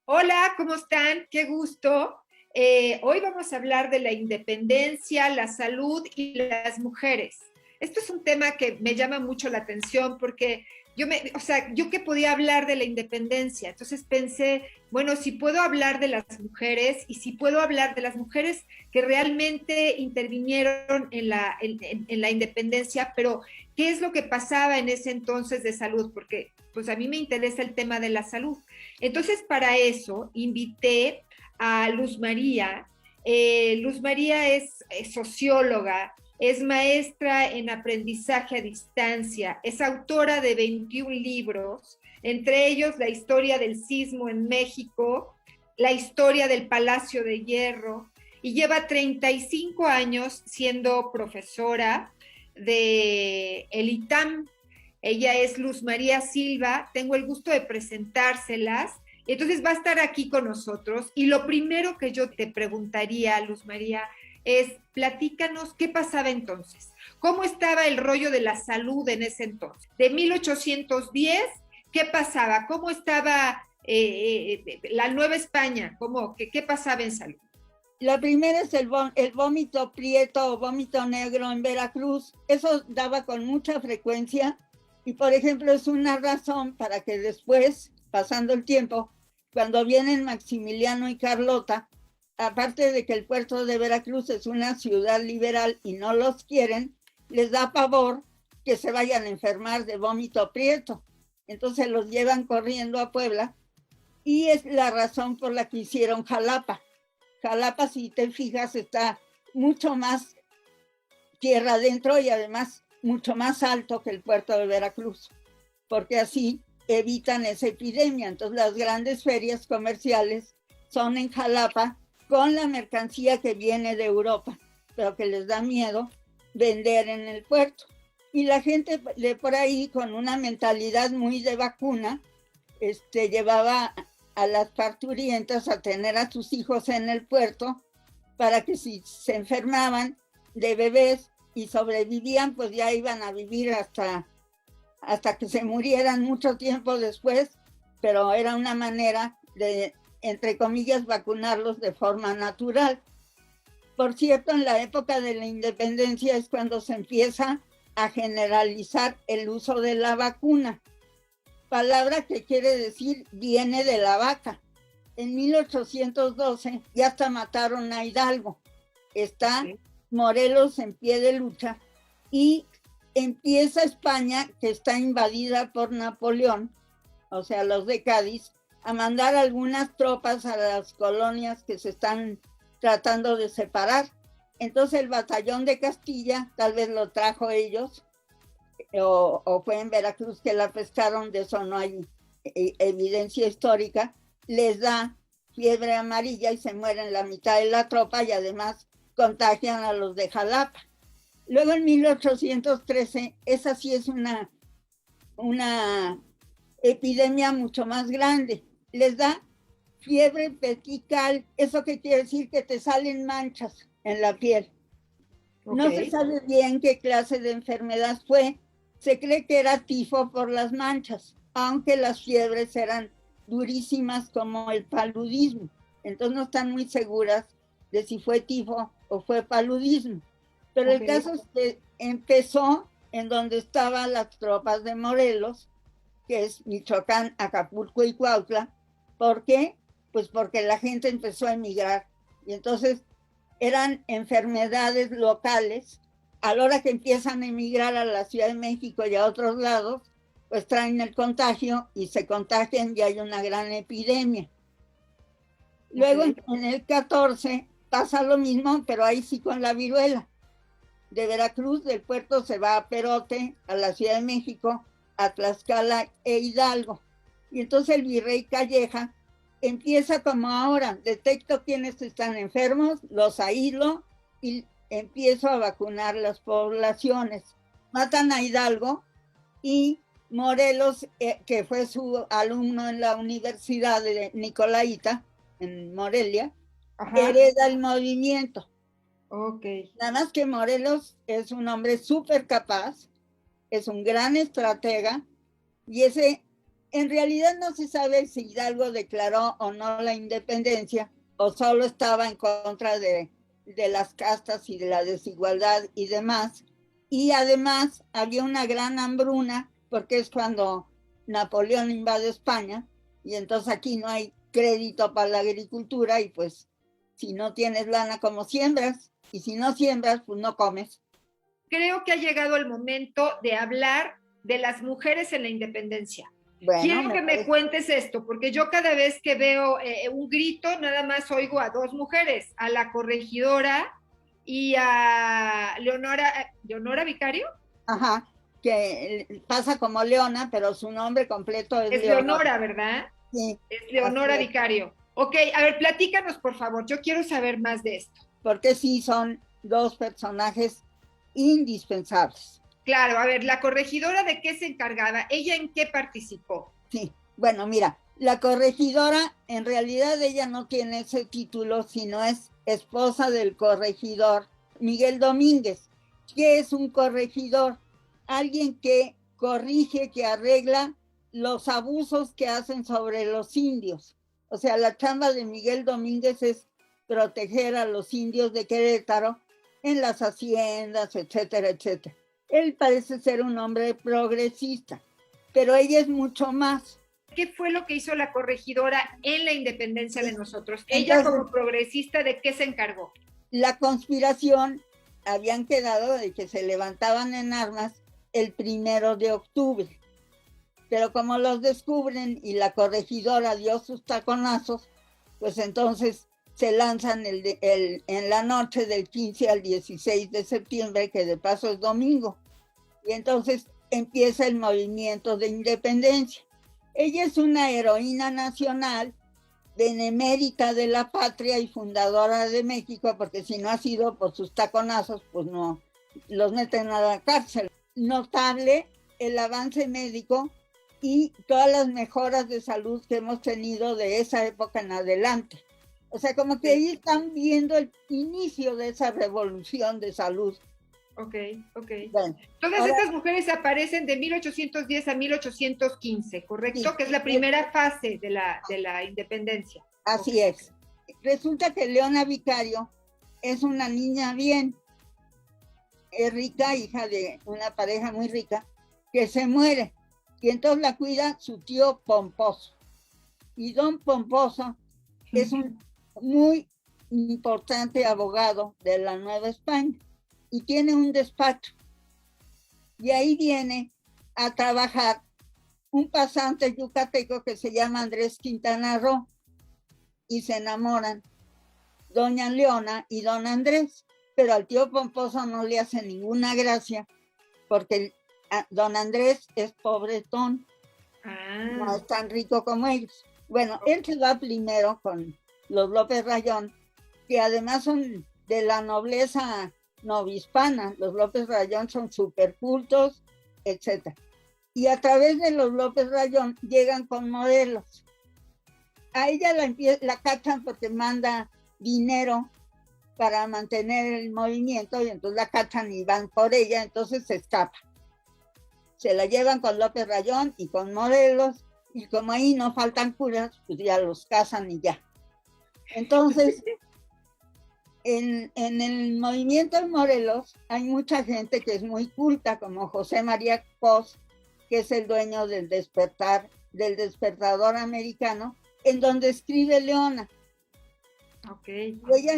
Hola, ¿cómo están? Qué gusto. Hoy vamos a hablar de la independencia, la salud y las mujeres. Esto es un tema que me llama mucho la atención porque yo que podía hablar de la independencia, entonces pensé, bueno, si puedo hablar de las mujeres y si puedo hablar de las mujeres que realmente intervinieron en la independencia, pero ¿qué es lo que pasaba en ese entonces de salud? Porque pues a mí me interesa el tema de la salud. Entonces, para eso, invité a Luz María. Luz María es socióloga, es maestra en aprendizaje a distancia, es autora de 21 libros, entre ellos La historia del sismo en México, La historia del Palacio de Hierro, y lleva 35 años siendo profesora de el ITAM. Ella es Luz María Silva, tengo el gusto de presentárselas. Entonces va a estar aquí con nosotros y lo primero que yo te preguntaría, Luz María, es platícanos qué pasaba entonces, cómo estaba el rollo de la salud en ese entonces. De 1810, ¿qué pasaba? ¿Cómo estaba la Nueva España? ¿Qué pasaba en salud? La primera es el vómito prieto o vómito negro en Veracruz. Eso daba con mucha frecuencia y, por ejemplo, es una razón para que después, pasando el tiempo, cuando vienen Maximiliano y Carlota, aparte de que el puerto de Veracruz es una ciudad liberal y no los quieren, les da pavor que se vayan a enfermar de vómito prieto. Entonces los llevan corriendo a Puebla y es la razón por la que hicieron Jalapa. Jalapa, si te fijas, está mucho más tierra adentro y además mucho más alto que el puerto de Veracruz, porque así evitan esa epidemia. Entonces las grandes ferias comerciales son en Jalapa con la mercancía que viene de Europa, pero que les da miedo vender en el puerto. Y la gente de por ahí, con una mentalidad muy de vacuna, llevaba a las parturientas a tener a sus hijos en el puerto para que si se enfermaban de bebés y sobrevivían, pues ya iban a vivir hasta que se murieran mucho tiempo después, pero era una manera de, entre comillas, vacunarlos de forma natural. Por cierto, en la época de la independencia es cuando se empieza a generalizar el uso de la vacuna, palabra que quiere decir viene de la vaca. En 1812 ya hasta mataron a Hidalgo. Está Morelos en pie de lucha y empieza España, que está invadida por Napoleón, o sea, los de Cádiz, a mandar algunas tropas a las colonias que se están tratando de separar. Entonces el batallón de Castilla, tal vez lo trajo ellos, o fue en Veracruz que la pescaron, de eso no hay evidencia histórica, les da fiebre amarilla y se mueren la mitad de la tropa y además contagian a los de Jalapa. Luego en 1813, esa sí es una epidemia mucho más grande. Les da fiebre petical, eso que quiere decir que te salen manchas en la piel. No se sabe bien qué clase de enfermedad fue. Se cree que era tifo por las manchas, aunque las fiebres eran durísimas como el paludismo. Entonces no están muy seguras de si fue tifo o fue paludismo. Pero el caso es que empezó en donde estaban las tropas de Morelos, que es Michoacán, Acapulco y Cuautla. ¿Por qué? Pues porque la gente empezó a emigrar. Y entonces eran enfermedades locales. A la hora que empiezan a emigrar a la Ciudad de México y a otros lados, pues traen el contagio y se contagian y hay una gran epidemia. Luego en el 14 pasa lo mismo, pero ahí sí con la viruela. De Veracruz, del puerto, se va a Perote, a la Ciudad de México, a Tlaxcala e Hidalgo. Y entonces el virrey Calleja empieza como ahora: detecto quienes están enfermos, los aíslo y empiezo a vacunar las poblaciones. Matan a Hidalgo y Morelos, que fue su alumno en la Universidad de Nicolaita, en Morelia, hereda el movimiento. Nada más que Morelos es un hombre súper capaz, es un gran estratega y ese En realidad no se sabe si Hidalgo declaró o no la independencia, o solo estaba en contra de las castas y de la desigualdad y demás. Y además había una gran hambruna, porque es cuando Napoleón invade España, y entonces aquí no hay crédito para la agricultura, y pues si no tienes lana, como siembras, y si no siembras, pues no comes. Creo que ha llegado el momento de hablar de las mujeres en la independencia. Bueno, Quiero que me cuentes esto, porque yo cada vez que veo un grito, nada más oigo a dos mujeres, a la corregidora y a Leonora Vicario. Ajá, que pasa como Leona, pero su nombre completo es Es Leonora. Leonora, ¿verdad? Sí, es Leonora Vicario. Ok, a ver, platícanos, por favor, yo quiero saber más de esto. Porque sí son dos personajes indispensables. Claro, a ver, la corregidora, ¿de qué se encargaba? ¿Ella en qué participó? Sí, bueno, mira, la corregidora, en realidad ella no tiene ese título, sino es esposa del corregidor Miguel Domínguez. ¿Qué es un corregidor? Alguien que corrige, que arregla los abusos que hacen sobre los indios. O sea, la chamba de Miguel Domínguez es proteger a los indios de Querétaro en las haciendas, etcétera, etcétera. Él parece ser un hombre progresista, pero ella es mucho más. ¿Qué fue lo que hizo la corregidora en la independencia de nosotros? Entonces, ella como progresista, ¿de qué se encargó? La conspiración habían quedado de que se levantaban en armas el 1 de octubre, pero como los descubren y la corregidora dio sus taconazos, pues entonces se lanzan en la noche del 15 al 16 de septiembre, que de paso es domingo, y entonces empieza el movimiento de independencia. Ella es una heroína nacional, benemérita de la patria y fundadora de México, porque si no ha sido por sus taconazos, pues no, los meten a la cárcel. Notable el avance médico y todas las mejoras de salud que hemos tenido de esa época en adelante. O sea, como que ahí están viendo el inicio de esa revolución de salud. Ok. Bueno, todas ahora, estas mujeres aparecen de 1810 a 1815, ¿correcto? Sí, que es la primera fase de la independencia. Así es. Resulta que Leona Vicario es una niña bien, es rica, hija de una pareja muy rica, que se muere, y entonces la cuida su tío Pomposo. Y don Pomposo es un muy importante abogado de la Nueva España y tiene un despacho. Y ahí viene a trabajar un pasante yucateco que se llama Andrés Quintana Roo, y se enamoran doña Leona y don Andrés, pero al tío Pomposo no le hace ninguna gracia porque don Andrés es pobretón, no es tan rico como ellos. Bueno, él se va primero con los López Rayón, que además son de la nobleza novohispana. Los López Rayón son súper cultos, etc. Y a través de los López Rayón llegan con Morelos. A ella la cachan porque manda dinero para mantener el movimiento, y entonces la cachan y van por ella, entonces se escapa. Se la llevan con López Rayón y con Morelos, y como ahí no faltan curas, pues ya los casan y ya. Entonces, en el movimiento de Morelos hay mucha gente que es muy culta, como José María Cos, que es el dueño del Despertador Americano, en donde escribe Leona. Okay. Ella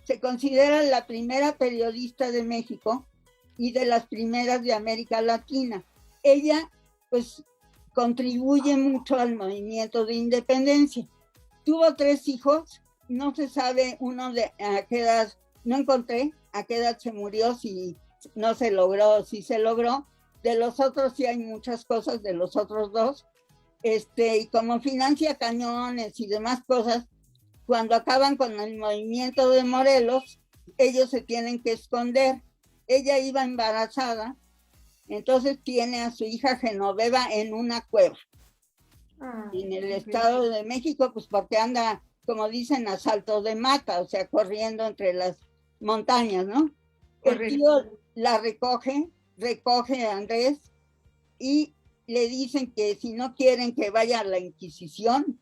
se considera la primera periodista de México y de las primeras de América Latina. Ella, pues, contribuye mucho al movimiento de independencia. Tuvo 3 hijos, no se sabe uno de a qué edad, no encontré a qué edad se murió, si no se logró, si se logró. De los otros sí hay muchas cosas, de los otros 2. Y como financia cañones y demás cosas, cuando acaban con el movimiento de Morelos, ellos se tienen que esconder. Ella iba embarazada, entonces tiene a su hija Genoveva en una cueva, en el Estado de México, pues porque anda, como dicen, a salto de mata, o sea, corriendo entre las montañas, ¿no? Correcto. El tío la recoge a Andrés, y le dicen que si no quieren que vaya a la Inquisición,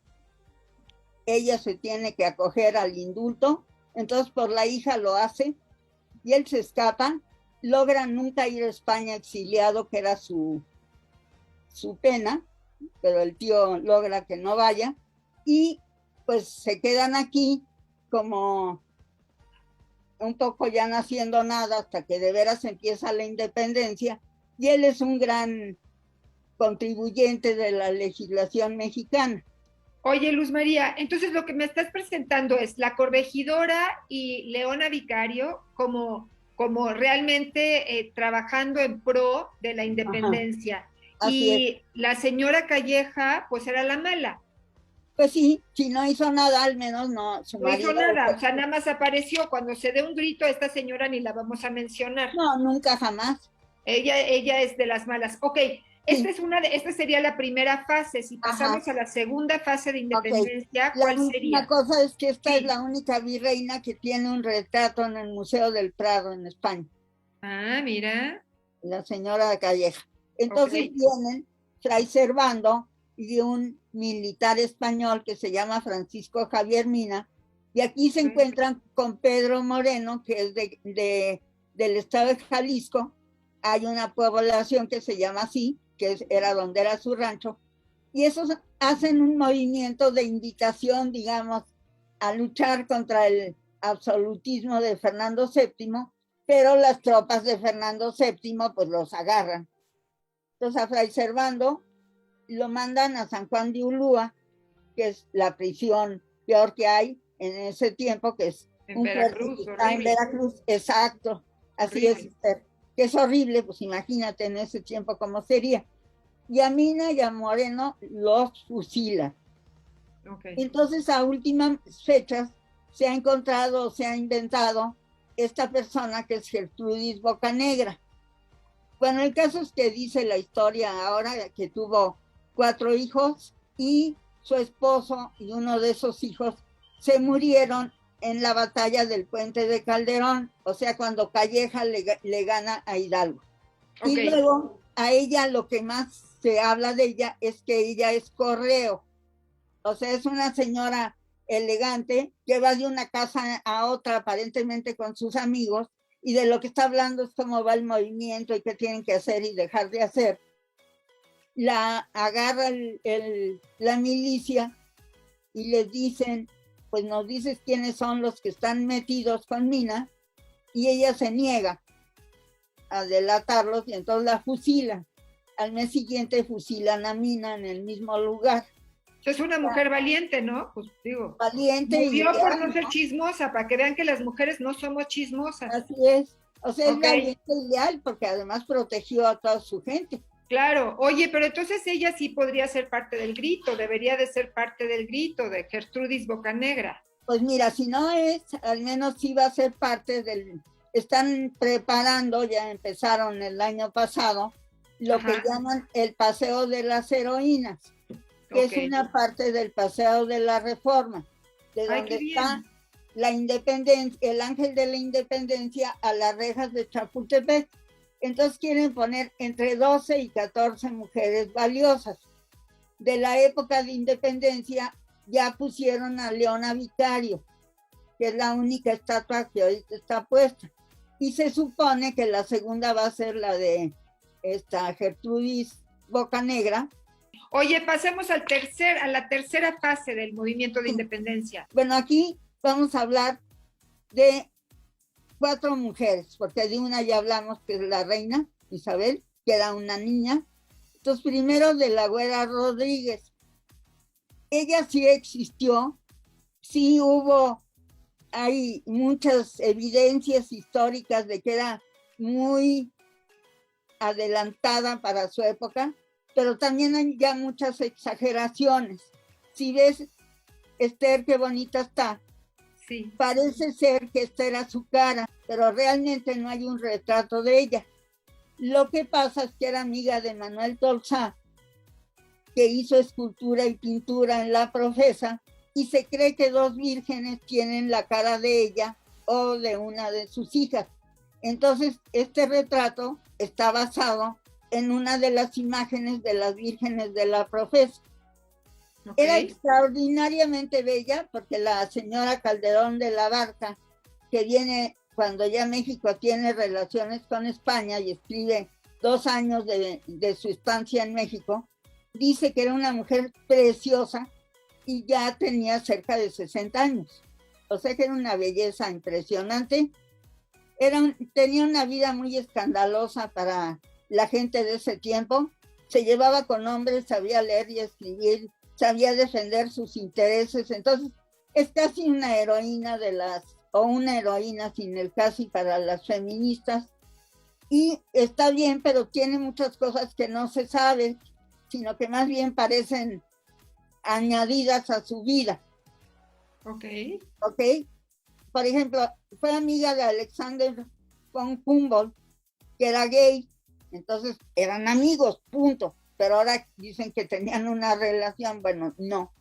ella se tiene que acoger al indulto. Entonces por la hija lo hace y él se escapa, logra nunca ir a España exiliado, que era su pena, pero el tío logra que no vaya y pues se quedan aquí como un poco ya no haciendo nada hasta que de veras empieza la independencia, y él es un gran contribuyente de la legislación mexicana. Oye, Luz María, entonces lo que me estás presentando es la corregidora y Leona Vicario como realmente trabajando en pro de la Ajá, independencia. así es. Y la señora Calleja, pues era la mala. Pues sí, si no hizo nada, al menos no, su No hizo marido. nada, o sea, nada más apareció. Cuando se dé un grito a esta señora ni la vamos a mencionar. No, nunca jamás. Ella es de las malas. Ok, Sí, esta sería la primera fase. Si ajá, pasamos a la segunda fase de ok. independencia, La ¿cuál última sería? cosa es que esta es Sí. la única virreina que tiene un retrato en el Museo del Prado en España, Ah, mira. la señora Calleja. Ok. Entonces vienen Fray Servando y un militar español que se llama Francisco Javier Mina, y aquí se Ok. encuentran con Pedro Moreno, que es del estado de Jalisco. Hay una población que se llama así, era donde era su rancho, y esos hacen un movimiento de invitación, digamos, a luchar contra el absolutismo de Fernando VII, pero las tropas de Fernando VII pues los agarran. Entonces a Fray Servando lo mandan a San Juan de Ulúa, que es la prisión peor que hay en ese tiempo, que es En un fuerte que Veracruz, está en horrible, Veracruz. Exacto, así es, horrible. que es horrible, pues imagínate en ese tiempo cómo sería. Y a Mina y a Moreno los fusila. Ok. Entonces a últimas fechas se ha encontrado, se ha inventado esta persona que es Gertrudis Bocanegra. Bueno, el caso es que dice la historia ahora que tuvo 4 hijos y su esposo y uno de esos hijos se murieron en la batalla del Puente de Calderón, o sea, cuando Calleja le gana a Hidalgo. Ok. Y luego a ella lo que más se habla de ella es que ella es correo, o sea, es una señora elegante que va de una casa a otra aparentemente con sus amigos, y de lo que está hablando es cómo va el movimiento y qué tienen que hacer y dejar de hacer. La agarra la milicia y les dicen, pues nos dices quiénes son los que están metidos con Mina, y ella se niega a delatarlos y entonces la fusilan. Al mes siguiente fusilan a Mina en el mismo lugar. Es una mujer valiente, ¿no? Pues digo, Valiente y murió por no leal, ser ¿no? chismosa, para que vean que las mujeres no somos chismosas. Así es. O sea, es Ok, valiente y leal porque además protegió a toda su gente. claro. Oye, pero entonces ella sí podría ser parte del grito, debería de ser parte del grito de Gertrudis Bocanegra. Pues mira, si no es, al menos sí va a ser parte del... Están preparando, ya empezaron el año pasado, lo que Ajá, llaman el Paseo de las Heroínas, que ok. es una parte del Paseo de la Reforma, de Ay, donde qué está bien. la independencia, el ángel de la independencia a las rejas de Chapultepec. Entonces quieren poner entre 12 y 14 mujeres valiosas. De la época de independencia ya pusieron a Leona Vicario, que es la única estatua que hoy está puesta. Y se supone que la segunda va a ser la de esta Gertrudis Bocanegra. Oye, pasemos a la tercera fase del movimiento de independencia. Bueno, aquí vamos a hablar de 4 mujeres, porque de una ya hablamos, que es la reina Isabel, que era una niña. Entonces, primero de la Güera Rodríguez. Ella sí existió, sí hubo, hay muchas evidencias históricas de que era muy adelantada para su época, pero también hay ya muchas exageraciones. Si ves, Esther, qué bonita está, Sí. parece ser que esta era su cara, pero realmente no hay un retrato de ella. Lo que pasa es que era amiga de Manuel Tolsá, que hizo escultura y pintura en La Profesa, y se cree que 2 vírgenes tienen la cara de ella o de una de sus hijas. Entonces, este retrato está basado en una de las imágenes de las vírgenes de la profesa. Okay. Era extraordinariamente bella porque la señora Calderón de la Barca, que viene cuando ya México tiene relaciones con España y escribe 2 años de su estancia en México, dice que era una mujer preciosa y ya tenía cerca de 60 años. O sea que era una belleza impresionante. Tenía una vida muy escandalosa para la gente de ese tiempo. Se llevaba con hombres, sabía leer y escribir, sabía defender sus intereses. Entonces, es casi una heroína o una heroína sin el casi para las feministas. Y está bien, pero tiene muchas cosas que no se saben, sino que más bien parecen añadidas a su vida. Ok. ¿Ok? Por ejemplo, fue amiga de Alexander von Humboldt, que era gay, entonces eran amigos, punto. Pero ahora dicen que tenían una relación, bueno, no.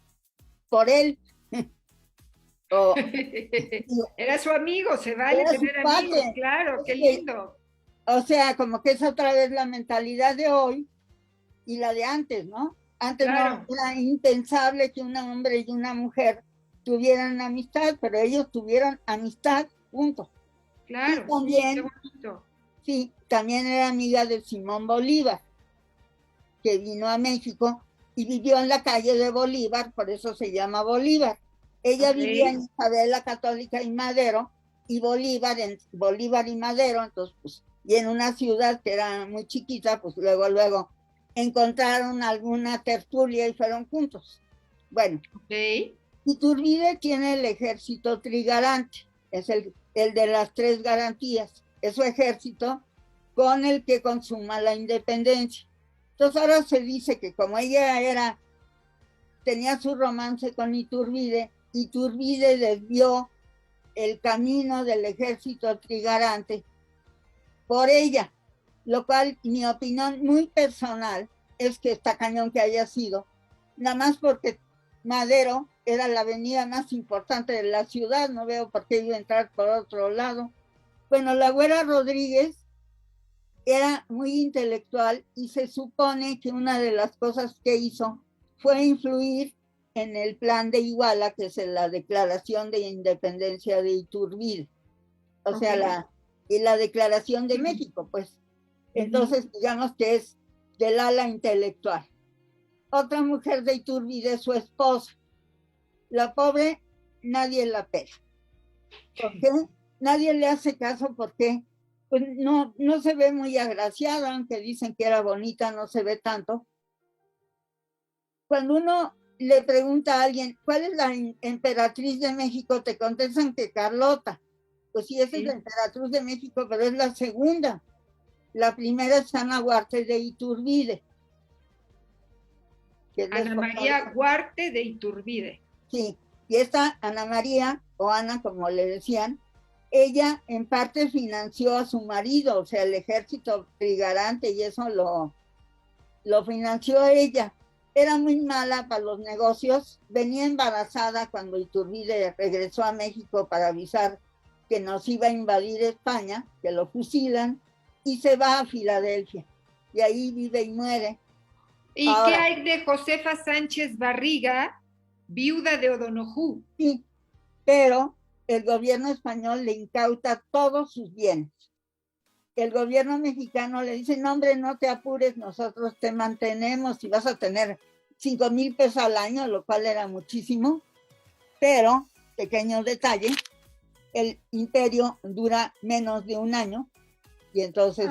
Por él. Era su amigo, se vale tener amigos, claro, qué lindo. O sea, como que es otra vez la mentalidad de hoy y la de antes, ¿no? Antes claro. No era impensable que un hombre y una mujer tuvieran amistad, pero ellos tuvieron amistad, punto. Claro, y también, sí, qué bonito. Sí, también era amiga de Simón Bolívar, que vino a México y vivió en la calle de Bolívar, por eso se llama Bolívar. Ella vivía en Isabel la Católica y Madero, y Bolívar en Bolívar y Madero, entonces, pues, y en una ciudad que era muy chiquita, pues luego encontraron alguna tertulia y fueron juntos. Bueno, Iturbide tiene el ejército trigarante, es el de las 3 garantías, es su ejército con el que consuma la independencia. Entonces ahora se dice que como ella tenía su romance con Iturbide, Iturbide desvió el camino del ejército trigarante por ella, lo cual mi opinión muy personal es que está cañón que haya sido, nada más porque Madero era la avenida más importante de la ciudad, no veo por qué iba a entrar por otro lado. Bueno, la Güera Rodríguez era muy intelectual y se supone que una de las cosas que hizo fue influir en el plan de Iguala, que es la declaración de independencia de Iturbide, o sea, la declaración de México, pues. Entonces, digamos que es del ala intelectual. Otra mujer de Iturbide es su esposa. La pobre, nadie la pela. ¿Por qué? Nadie le hace caso porque pues no se ve muy agraciada, aunque dicen que era bonita, no se ve tanto. Cuando uno le pregunta a alguien, ¿cuál es la emperatriz de México? Te contestan que Carlota. Pues sí, esa es la emperatriz de México, pero es la segunda. La primera es Ana Huarte de Iturbide. Ana María Huarte de Iturbide. Sí, y esta Ana María, o Ana como le decían, ella en parte financió a su marido, o sea, el ejército trigarante, y eso lo financió ella. Era muy mala para los negocios, venía embarazada cuando Iturbide regresó a México para avisar que nos iba a invadir España, que lo fusilan, y se va a Filadelfia, y ahí vive y muere. ¿Y ahora, qué hay de Josefa Sánchez Barriga, viuda de O'Donoghue? Sí, pero el gobierno español le incauta todos sus bienes. El gobierno mexicano le dice, no hombre, no te apures, nosotros te mantenemos y vas a tener 5,000 pesos al año, lo cual era muchísimo, pero, pequeño detalle, el imperio dura menos de un año, y entonces,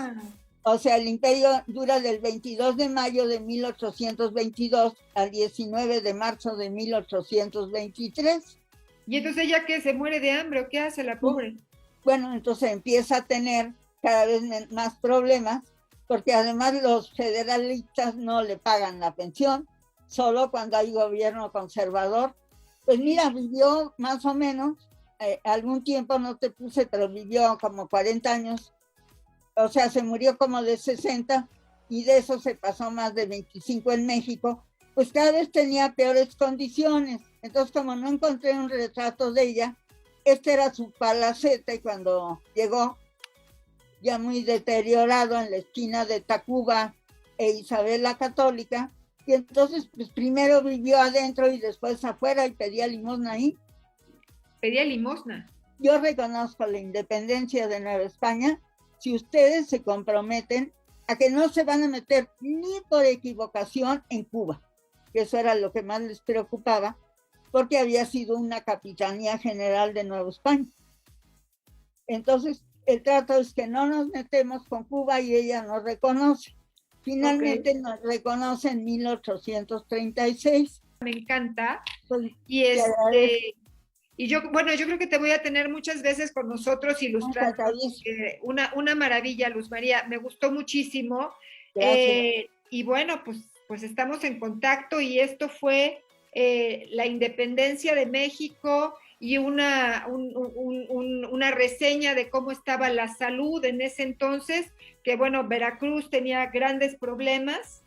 o sea, el imperio dura del 22 de mayo de 1822 al 19 de marzo de 1823. ¿Y entonces ella qué? ¿Se muere de hambre o qué hace la pobre? Bueno, entonces empieza a tener cada vez más problemas, porque además los federalistas no le pagan la pensión, solo cuando hay gobierno conservador. Pues mira, vivió más o menos, algún tiempo no te puse, pero vivió como 40 años, o sea, se murió como de 60, y de eso se pasó más de 25 en México, pues cada vez tenía peores condiciones. Entonces, como no encontré un retrato de ella, este era su palacete, y cuando llegó, ya muy deteriorado, en la esquina de Tacuba e Isabel la Católica, y entonces pues primero vivió adentro y después afuera y pedía limosna ahí. Pedía limosna. Yo reconozco la independencia de Nueva España si ustedes se comprometen a que no se van a meter ni por equivocación en Cuba, que eso era lo que más les preocupaba, porque había sido una capitanía general de Nueva España. Entonces, el trato es que no nos metemos con Cuba y ella nos reconoce. Finalmente nos reconoce en 1836. Me encanta. Pues, Y y yo, bueno, yo creo que te voy a tener muchas veces con nosotros ilustrando. Una maravilla, Luz María, me gustó muchísimo. Y bueno, pues estamos en contacto y esto fue la independencia de México y una reseña de cómo estaba la salud en ese entonces, que bueno, Veracruz tenía grandes problemas.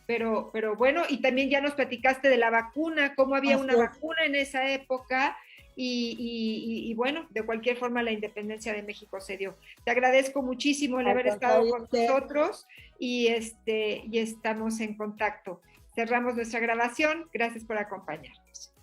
Pero bueno, y también ya nos platicaste de la vacuna, cómo había una vacuna en esa época y bueno, de cualquier forma la independencia de México se dio. Te agradezco muchísimo el haber estado con nosotros y estamos en contacto. Cerramos nuestra grabación. Gracias por acompañarnos.